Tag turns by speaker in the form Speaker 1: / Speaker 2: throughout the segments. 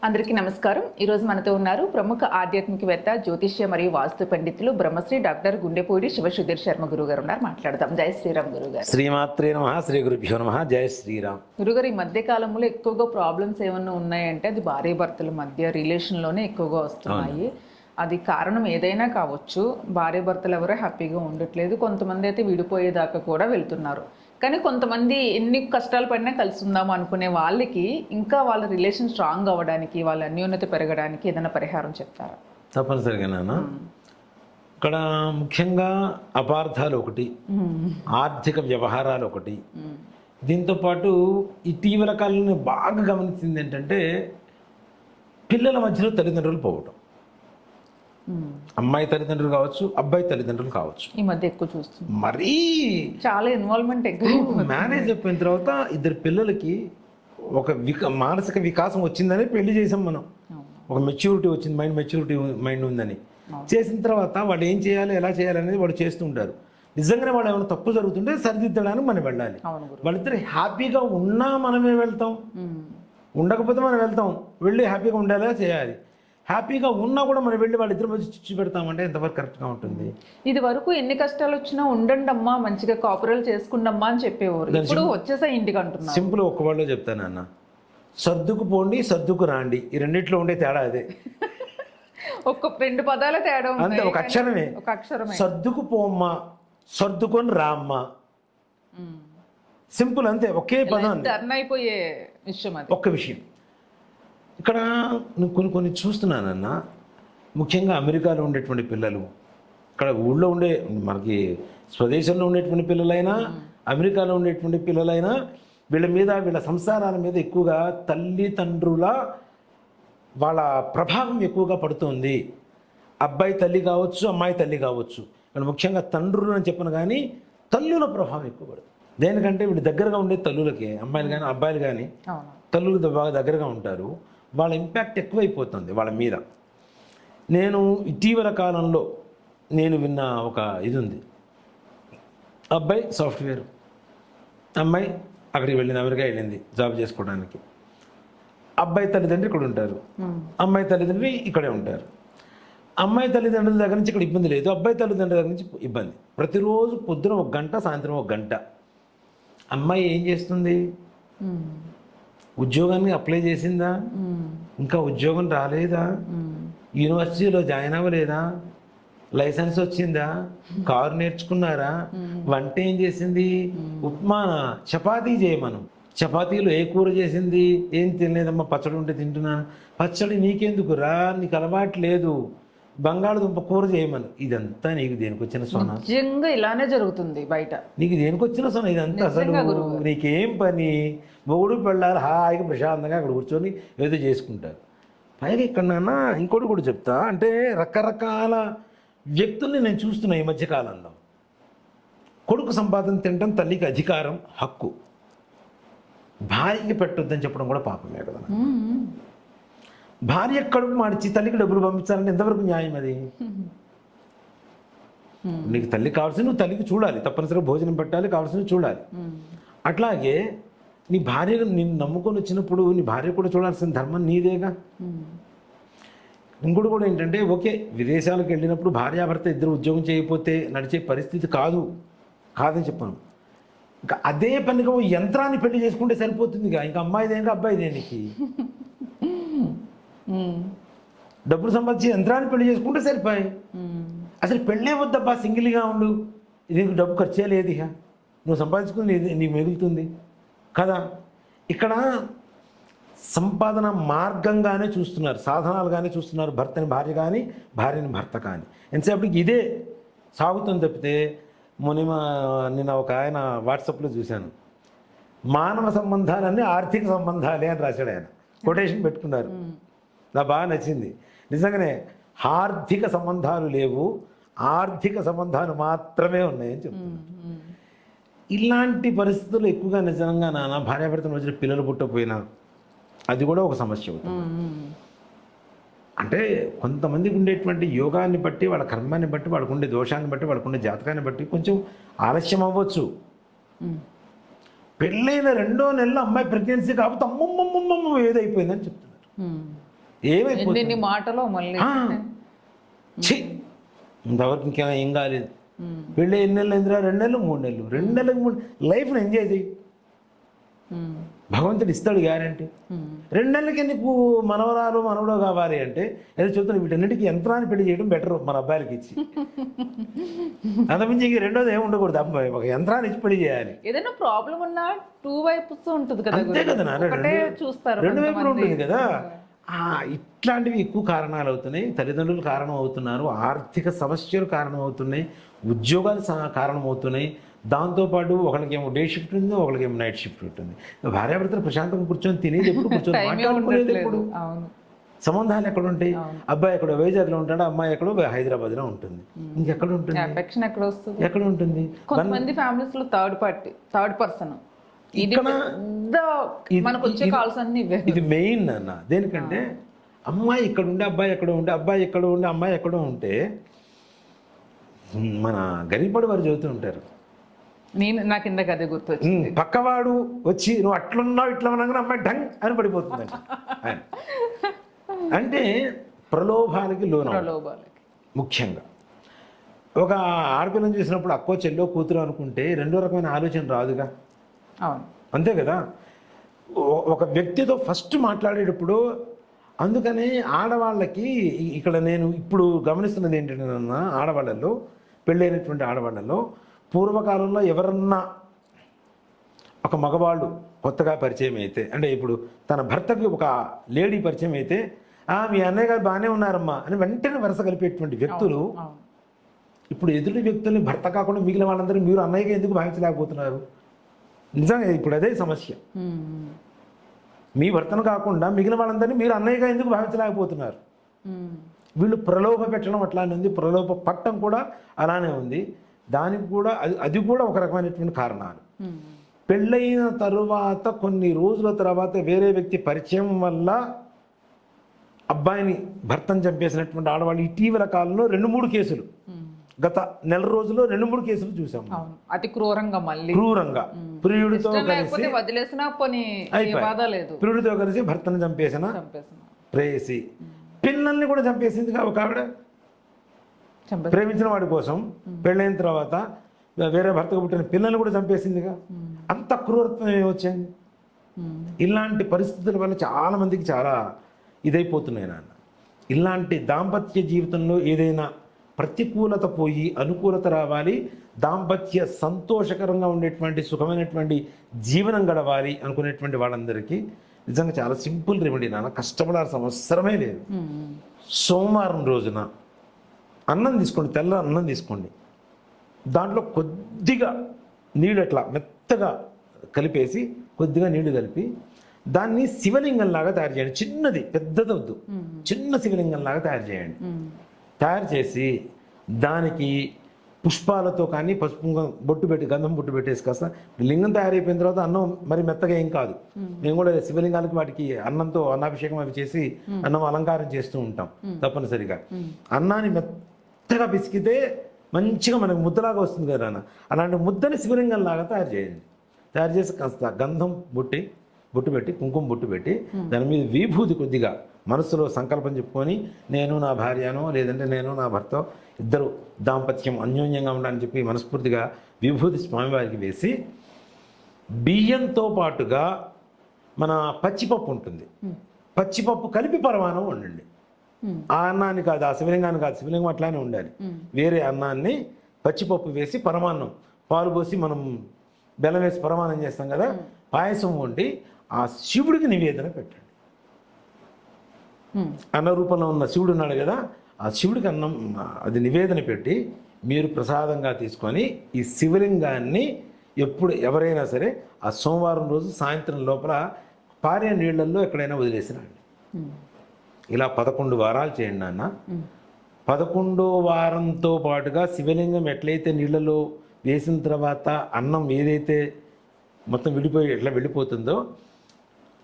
Speaker 1: అందరికీ నమస్కారం. ఈరోజు మనతో ఉన్నారు ప్రముఖ ఆధ్యాత్మికవేత్త, జ్యోతిష్య మరియు వాస్తు పండితులు బ్రహ్మశ్రీ డాక్టర్ గుండెపూడి శివసుధీర్ శర్మ గురుగారు ఉన్నారు. మాట్లాడదాం. జై శ్రీరామ్ గురుగారు.
Speaker 2: శ్రీమాత్రే నమః. శ్రీ గురుభ్యో నమః. జై శ్రీరామ్.
Speaker 1: గురుగారు, ఈ మధ్య కాలంలో ఎక్కువగా ప్రాబ్లమ్స్ ఏమన్నా ఉన్నాయంటే అది భార్య భర్తల మధ్య రిలేషన్లోనే ఎక్కువగా వస్తున్నాయి. అది కారణం ఏదైనా కావచ్చు. భార్య భర్తలు ఎవరో హ్యాపీగా ఉండట్లేదు. కొంతమంది అయితే విడిపోయేదాకా కూడా వెళ్తున్నారు. కానీ కొంతమంది ఎన్ని కష్టాలు పడినా కలిసి ఉందాము అనుకునే వాళ్ళకి ఇంకా వాళ్ళ రిలేషన్ స్ట్రాంగ్ అవ్వడానికి, వాళ్ళ అన్యోన్యత పెరగడానికి ఏదైనా పరిహారం చెప్తారా?
Speaker 2: తప్పనిసరిగా నాన్న. ఇక్కడ ముఖ్యంగా అపార్థాలు ఒకటి, ఆర్థిక వ్యవహారాలు ఒకటి. దీంతోపాటు ఇటీవల కాలంలో బాగా గమనించింది ఏంటంటే పిల్లల మధ్యలో తల్లిదండ్రులు పోవటం. అమ్మాయి తల్లిదండ్రులు కావచ్చు, అబ్బాయి తల్లిదండ్రులు కావచ్చు.
Speaker 1: ఈ మధ్య ఎక్కువ చూస్తుంది.
Speaker 2: మరీ
Speaker 1: చాలా ఇన్వాల్వ్మెంట్ ఎక్కువ.
Speaker 2: మ్యారేజ్ అయిపోయిన తర్వాత ఇద్దరు పిల్లలకి ఒక మానసిక వికాసం వచ్చిందని పెళ్లి చేసాం మనం. ఒక మెచ్యూరిటీ వచ్చింది, మైండ్ ఉందని. చేసిన తర్వాత వాళ్ళు ఏం చేయాలి, ఎలా చేయాలి అనేది వాళ్ళు చేస్తుంటారు. నిజంగానే వాళ్ళు ఏమైనా తప్పు జరుగుతుంటే సరిదిద్దడానికి మనం వెళ్ళాలి. వాళ్ళిద్దరు హ్యాపీగా ఉన్నా మనమే వెళ్తాం, ఉండకపోతే మనం వెళ్తాం. వెళ్ళి హ్యాపీగా ఉండేలా చేయాలి. హ్యాపీగా ఉన్నా కూడా మనం వెళ్ళి వాళ్ళిద్దరి మధ్య చిచ్చు పెడతామంటే ఎంతవరకు కరెక్ట్గా ఉంటుంది?
Speaker 1: ఇది వరకు ఎన్ని కష్టాలు వచ్చినా ఉండండి అమ్మా, మంచిగా కాపురాలు చేసుకుండమ్మా అని చెప్పేవారు. ఇప్పుడు వచ్చేసా ఇంటికి అంటున్నారు.
Speaker 2: సింపుల్ ఒక్క వాళ్ళు చెప్తాను అన్న, సర్దుకు పోండి, సర్దుకు రాండి. ఈ రెండిట్లో ఉండే తేడా అదే.
Speaker 1: ఒక రెండు పదాల తేడా
Speaker 2: అంతే, ఒక అక్షరమే.
Speaker 1: ఒక అక్షరమే.
Speaker 2: సర్దుకు పోమ్మా, సర్దుకొని రామ్మా. సింపుల్, అంతే, ఒకే పదం.
Speaker 1: టర్న్ అయిపోయే విషయం అది.
Speaker 2: ఒక్క విషయం. ఇక్కడ నేను కొన్ని చూస్తున్నానన్న, ముఖ్యంగా అమెరికాలో ఉండేటువంటి పిల్లలు, ఇక్కడ ఊళ్ళో ఉండే మనకి స్వదేశంలో ఉండేటువంటి పిల్లలైనా, అమెరికాలో ఉండేటువంటి పిల్లలైనా, వీళ్ళ సంసారాల మీద ఎక్కువగా తల్లిదండ్రుల వాళ్ళ ప్రభావం ఎక్కువగా పడుతుంది. అబ్బాయి తల్లి కావచ్చు, అమ్మాయి తల్లి కావచ్చు. ఇక్కడ ముఖ్యంగా తండ్రులు అని చెప్పను కానీ తల్లుల ప్రభావం ఎక్కువ పడుతుంది. దేనికంటే వీళ్ళు దగ్గరగా ఉండే తల్లులకి, అమ్మాయిలు కానీ అబ్బాయిలు కానీ తల్లులు బాగా దగ్గరగా ఉంటారు. వాళ్ళ ఇంపాక్ట్ ఎక్కువైపోతుంది వాళ్ళ మీద. నేను ఇటీవల కాలంలో నేను విన్న ఒక ఇది ఉంది. అబ్బాయి సాఫ్ట్వేర్, అమ్మాయి అక్కడికి వెళ్ళింది, అమెరికా వెళ్ళింది జాబ్ చేసుకోవడానికి. అబ్బాయి తల్లిదండ్రులు ఇక్కడ ఉంటారు, అమ్మాయి తల్లిదండ్రులు ఇక్కడే ఉంటారు. అమ్మాయి తల్లిదండ్రుల దగ్గర నుంచి ఇక్కడ ఇబ్బంది లేదు, అబ్బాయి తల్లిదండ్రుల దగ్గర నుంచి ఇబ్బంది. ప్రతిరోజు పొద్దున 1 గంట, సాయంత్రం 1 గంట. అమ్మాయి ఏం చేస్తుంది? ఉద్యోగాన్ని అప్లై చేసిందా? ఇంకా ఉద్యోగం రాలేదా? యూనివర్సిటీలో జాయిన్ అవ్వలేదా? లైసెన్స్ వచ్చిందా? కారు నేర్చుకున్నారా? వంట ఏం చేసింది? ఉప్మానా, చపాతీ చేయమను. చపాతీలు ఏ కూర చేసింది? ఏం తినలేదమ్మా, పచ్చడి ఉంటే తింటున్నాను. పచ్చడి నీకెందుకు రా, నీకు అలవాటు లేదు, బంగాళదుంప కూర చేయమని. ఇదంతా నీకు దేనికి వచ్చిన సోనా?
Speaker 1: నిజంగా ఇలానే జరుగుతుంది బయట.
Speaker 2: నీకు దేనికి వచ్చిన సోనా ఇదంతా? అసలు నీకేం పని? మొగుడు పెళ్ళాలి హాయిగా ప్రశాంతంగా అక్కడ కూర్చొని ఏదో చేసుకుంటారు. పైగా ఇక్కడ నాన్న ఇంకోటి కూడా చెప్తా, అంటే రకరకాల వ్యక్తుల్ని నేను చూస్తున్నా ఈ మధ్యకాలంలో. కొడుకు సంపాదన తినడం తల్లికి అధికారం, హక్కు. భార్యకి పెట్టొద్దని చెప్పడం కూడా పాపమే కదా. భార్య కడుపు మార్చి తల్లికి డబ్బులు పంపించాలంటే ఎంతవరకు న్యాయం అది? నీకు తల్లి కావాల్సి నువ్వు తల్లికి చూడాలి, తప్పనిసరిగా భోజనం పెట్టాలి, కావాల్సిన చూడాలి. అట్లాగే నీ భార్య నిన్ను నమ్ముకొని వచ్చినప్పుడు నీ భార్య కూడా చూడాల్సిన ధర్మం నీదేగా. ఇంకోటి కూడా ఏంటంటే, ఓకే విదేశాలకు వెళ్ళినప్పుడు భార్యాభర్త ఇద్దరు ఉద్యోగం చేయకపోతే నడిచే పరిస్థితి కాదని చెప్పాను. ఇంకా అదే పనిగా యంత్రాన్ని పెళ్లి చేసుకుంటే సరిపోతుంది. ఇంకా అమ్మాయిదేగా అబ్బాయిదేనికి డబ్బులు సంపాదించి యంత్రాన్ని పెళ్లి చేసుకుంటే సరిపోయి. అసలు పెళ్ళే వద్దబ్బా, సింగిల్గా ఉండు, నీకు డబ్బు ఖర్చే లేదు, ఇక నువ్వు సంపాదించుకుని నీకు మిగులుతుంది కదా. ఇక్కడ సంపాదన మార్గంగానే చూస్తున్నారు, సాధనాలుగానే చూస్తున్నారు. భర్తని భార్య కానీ, భార్యని భర్త కానీ. ఎంతసేపటికి ఇదే సాగుతుంది తప్పితే. నిన్న ఒక ఆయన వాట్సాప్లో చూశాను, మానవ సంబంధాలన్నీ ఆర్థిక సంబంధాలే అని రాశాడు ఆయన. కొటేషన్ పెట్టుకున్నారు, నాకు బాగా నచ్చింది. నిజంగానే ఆర్థిక సంబంధాలు లేవు, ఆర్థిక సంబంధాలు మాత్రమే ఉన్నాయని చెప్తున్నారు. ఇలాంటి పరిస్థితులు ఎక్కువగా నిజంగా నాన్న భార్యాభర్తల మధ్య పిల్లలు పుట్టకపోయినా అది కూడా ఒక సమస్య అవుతుంది. అంటే కొంతమందికి ఉండేటువంటి యోగాన్ని బట్టి, వాళ్ళ కర్మాన్ని బట్టి, వాళ్ళకు ఉండే దోషాన్ని బట్టి, వాళ్ళకు ఉండే జాతకాన్ని బట్టి కొంచెం ఆలస్యం అవ్వచ్చు. పెళ్ళైన 2వ నెలలో అమ్మాయి ప్రెగ్నెన్సీ కాకపోతే అమ్మమ్మమ్మమ్మ ఏదైపోయిందని చెప్తున్నారు. ఏమైపోతుంది
Speaker 1: ఎన్ని మాటలో మళ్ళీ
Speaker 2: ఇంతవరకు ఇంకా ఏం కాలేదు. పెళ్ళి ఎన్ని నెలలు అయిందిరా? 2 నెలలు 3 నెలలు. 2 నెలలకు 3 లైఫ్ని ఎంజాయ్ చేయి, భగవంతుడు ఇస్తాడు గ్యారంటీ. 2 నెలలకి నీకు మనవరాలు మనవడో కావాలి అంటే ఏదో చెప్తాను, వీటన్నిటికీ యంత్రాన్ని పెళ్లి చేయడం బెటర్ మన అబ్బాయిలకి ఇచ్చి. అంతమించి ఇంక రెండోది ఏమి ఉండకూడదు, అబ్బాయి ఒక యంత్రాన్ని ఇచ్చి పెళ్లి చేయాలి.
Speaker 1: ఏదైనా ప్రాబ్లం ఉన్నా 2 వైపుస్ ఉంటుంది కదా,
Speaker 2: అంతే కదా,
Speaker 1: చూస్తారు
Speaker 2: 2 వైపులు ఉంటుంది కదా. ఇట్లాంటివి ఎక్కువ కారణాలు అవుతున్నాయి. తల్లిదండ్రులు కారణం అవుతున్నారు, ఆర్థిక సమస్యలు కారణం అవుతున్నాయి, ఉద్యోగాలు కారణం అవుతున్నాయి. దాంతోపాటు ఒకరికేమో డే షిఫ్ట్ ఉంది, ఒకరికేమో నైట్ షిఫ్ట్ ఉంటుంది. భార్యాభర్తలు ప్రశాంతంగా కూర్చొని తినేది ఎప్పుడు, కూర్చొని మాట్లాడుకునేది ఎప్పుడు, సంబంధాలు ఎక్కడ ఉంటాయి? అబ్బాయి ఎక్కడో వైజాగ్లో ఉంటాడు, అమ్మాయి ఎక్కడో హైదరాబాద్లో ఉంటుంది. ఇంకెక్కడ ఉంటుంది? ఎక్కడ ఉంటుంది?
Speaker 1: కొంతమంది ఫ్యామిలీస్ లో థర్డ్ పర్సన్
Speaker 2: ఇది మెయిన్ అన్న. దేనికంటే అమ్మాయి ఇక్కడ ఉండి అబ్బాయి ఎక్కడో ఉంటే, అబ్బాయి ఎక్కడో ఉండి అమ్మాయి ఎక్కడో ఉంటే మన గరీబడి వారు చదువుతూ ఉంటారు.
Speaker 1: నాకు ఇందాక అదే గుర్తు,
Speaker 2: పక్కవాడు వచ్చి నువ్వు అట్లున్నావు ఇట్లా ఉన్నాగానే అమ్మాయి డంగ్ అని పడిపోతుంది. అంటే ప్రలోభానికి లోనవ్వాలి. ముఖ్యంగా ఒక ఆడపిల్లని చూసినప్పుడు అక్కో చెల్లో కూతురు అనుకుంటే రెండో రకమైన ఆలోచన రాదుగా. అంతే కదా. ఒక వ్యక్తితో ఫస్ట్ మాట్లాడేటప్పుడు, అందుకనే ఆడవాళ్ళకి ఇక్కడ నేను ఇప్పుడు గమనిస్తున్నది ఏంటంటే, ఆడవాళ్ళల్లో పెళ్ళైనటువంటి ఆడవాళ్ళల్లో పూర్వకాలంలో ఎవరన్నా ఒక మగవాళ్ళు కొత్తగా పరిచయం అయితే, అంటే ఇప్పుడు తన భర్తకి ఒక లేడీ పరిచయం అయితే, మీ అన్నయ్య గారు బాగానే ఉన్నారమ్మా అని వెంటనే వరుస కలిపేటువంటి వ్యక్తులు ఇప్పుడు ఎదుటి వ్యక్తుల్ని భర్త కాకుండా మిగిలిన వాళ్ళందరూ మీరు అన్నయ్యగా ఎందుకు భావించలేకపోతున్నారు? నిజంగా ఇప్పుడు అదే సమస్య. మీ భర్తను కాకుండా మిగిలిన వాళ్ళందరినీ మీరు అన్నయ్యగా ఎందుకు భావించలేకపోతున్నారు? వీళ్ళు ప్రలోభ పెట్టడం అట్లానే ఉంది, ప్రలోభ పట్టం కూడా అలానే ఉంది. దానికి కూడా అది కూడా ఒక రకమైనటువంటి కారణాలు. పెళ్ళైన తరువాత కొన్ని రోజుల తర్వాత వేరే వ్యక్తి పరిచయం వల్ల అబ్బాయిని భర్తను చంపేసినటువంటి ఆడవాళ్ళు ఇటీవల కాలంలో 2-3 కేసులు, గత నెల రోజుల్లో 2-3 కేసులు చూసాం.
Speaker 1: అతి క్రూరంగా, మళ్ళీ
Speaker 2: క్రూరంగా ప్రియుడితో కలిసి ప్రియుడితో కలిసి భర్తను చంపేసిన ప్రేయసి, పిల్లల్ని కూడా చంపేసింది ఒక ఆవిడ. ప్రేమించిన వాడి కోసం పెళ్ళైన తర్వాత వేరే భర్తకు పుట్టిన పిల్లల్ని కూడా చంపేసిందిగా. అంత క్రూరత్వం ఏమొచ్చింది? ఇలాంటి పరిస్థితుల వల్ల చాలా మందికి చాలా ఇదైపోతున్నాయి నాన్న. ఇలాంటి దాంపత్య జీవితంలో ఏదైనా ప్రతికూలత పోయి అనుకూలత రావాలి, దాంపత్య సంతోషకరంగా ఉండేటువంటి సుఖమైనటువంటి జీవనం గడవాలి అనుకునేటువంటి వాళ్ళందరికీ నిజంగా చాలా సింపుల్ రెమెడీ నాన్న. కష్టపడాల్సిన అవసరమే లేదు. సోమవారం రోజున అన్నం తీసుకోండి, తెల్ల అన్నం తీసుకోండి, దాంట్లో కొద్దిగా నీళ్ళు అట్లా మెత్తగా కలిపేసి కొద్దిగా నీళ్లు కలిపి దాన్ని శివలింగంలాగా తయారు చేయండి. చిన్నది, పెద్దదొద్దు, చిన్న శివలింగంలాగా తయారు చేయండి. తయారు చేసి దానికి పుష్పాలతో కానీ పసుపు బొట్టు పెట్టి గంధం బొట్టు పెట్టేసి కాస్త లింగం తయారైపోయిన తర్వాత అన్నం మరి మెత్తగా ఏం కాదు. మేము కూడా శివలింగాలకి వాటికి అన్నంతో అన్నాభిషేకం అవి చేసి అన్నం అలంకారం చేస్తూ ఉంటాం తప్పనిసరిగా. అన్నాన్ని మెత్తగా పిసికితే మంచిగా మనకు ముద్దలాగా వస్తుంది కదా అన్న. అలాంటి ముద్దని శివలింగంలాగా తయారు చేయండి. తయారు చేసి కాస్త గంధం బొట్టు పెట్టి కుంకుమ బొట్టు పెట్టి దాని మీద విభూతి కొద్దిగా మనసులో సంకల్పం చెప్పుకొని, నేను నా భార్యనో లేదంటే నేను నా భర్త ఇద్దరు దాంపత్యం అన్యోన్యంగా ఉండాలని చెప్పి మనస్ఫూర్తిగా విభూతి స్వామివారికి వేసి, బియ్యంతో పాటుగా మన పచ్చిపప్పు ఉంటుంది, పచ్చిపప్పు కలిపి పరమాన్నం వండండి. ఆ అన్నాన్ని కాదు, ఆ శివలింగాన్ని కాదు, శివలింగం అట్లానే ఉండాలి. వేరే అన్నాన్ని పచ్చిపప్పు వేసి పరమాన్నం, పాలు పోసి మనం బెల్లం వేసి పరమాన్నం చేస్తాం కదా, పాయసం వండి ఆ శివుడికి నివేదన పెట్టండి. అన్న రూపంలో ఉన్న శివుడు ఉన్నాడు కదా, ఆ శివుడికి అన్నం అది నివేదన పెట్టి మీరు ప్రసాదంగా తీసుకొని ఈ శివలింగాన్ని ఎవరైనా సరే ఆ సోమవారం రోజు సాయంత్రం లోపల పారే నీళ్లలో ఎక్కడైనా వదిలేసిరండి. ఇలా 11 వారాలు చేయండి నాన్న. 11వ వారంతో పాటుగా శివలింగం ఎట్లయితే నీళ్ళలో వేసిన తర్వాత అన్నం ఏదైతే మొత్తం ఎట్లా వెళ్ళిపోతుందో,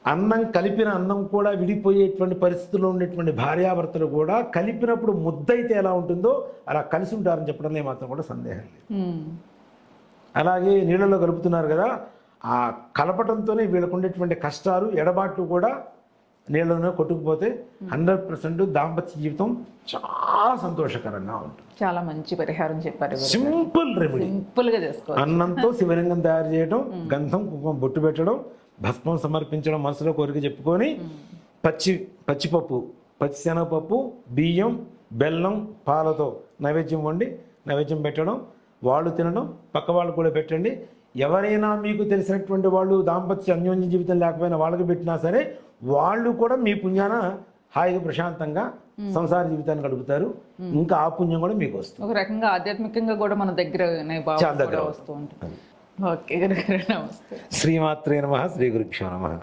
Speaker 2: అన్నం కలిపిన అన్నం కూడా విడిపోయేటువంటి పరిస్థితుల్లో ఉండేటువంటి భార్యాభర్తలు కూడా కలిపినప్పుడు ముద్దయితే ఎలా ఉంటుందో అలా కలిసి ఉంటారని చెప్పడంలో మాత్రం కూడా సందేహం లేదు. అలాగే నీళ్ళలో కలుపుతున్నారు కదా, ఆ కలపటంతోనే వీళ్ళకు ఉండేటువంటి కష్టాలు ఎడబాట్లు కూడా నీళ్ళలోనే కొట్టుకుపోతే 100% దాంపత్య జీవితం చాలా సంతోషకరంగా ఉంటుంది.
Speaker 1: చాలా మంచి పరిహారం చెప్పారు.
Speaker 2: సింపుల్ రెమెడీ,
Speaker 1: సింపుల్ గా చేసుకోవాలి.
Speaker 2: అన్నంతో శివలింగం తయారు చేయడం, గంధం కుంకుమ బొట్టు పెట్టడం, భస్మం సమర్పించడం, మనసులో కోరిక చెప్పుకొని పచ్చిపప్పు, పచ్చిశనగపప్పు, బియ్యం, బెల్లం, పాలతో నైవేద్యం వండి నైవేద్యం పెట్టడం, వాళ్ళు తినడం, పక్క వాళ్ళు కూడా పెట్టండి. ఎవరైనా మీకు తెలిసినటువంటి వాళ్ళు దాంపత్య అన్యోన్య జీవితం లేకపోయినా వాళ్ళకి పెట్టినా సరే వాళ్ళు కూడా మీ పుణ్యాన హాయిగా ప్రశాంతంగా సంసార జీవితాన్ని గడుపుతారు. ఇంకా ఆ పుణ్యం కూడా మీకు వస్తుంది.
Speaker 1: ఒక రకంగా ఆధ్యాత్మికంగా కూడా మన దగ్గర
Speaker 2: చాలా దగ్గర
Speaker 1: వస్తూ ఉంటుంది. ఓకే గురుగారు, నమస్తే.
Speaker 2: శ్రీమాత్రే నమః. శ్రీ గురుభ్యో నమః.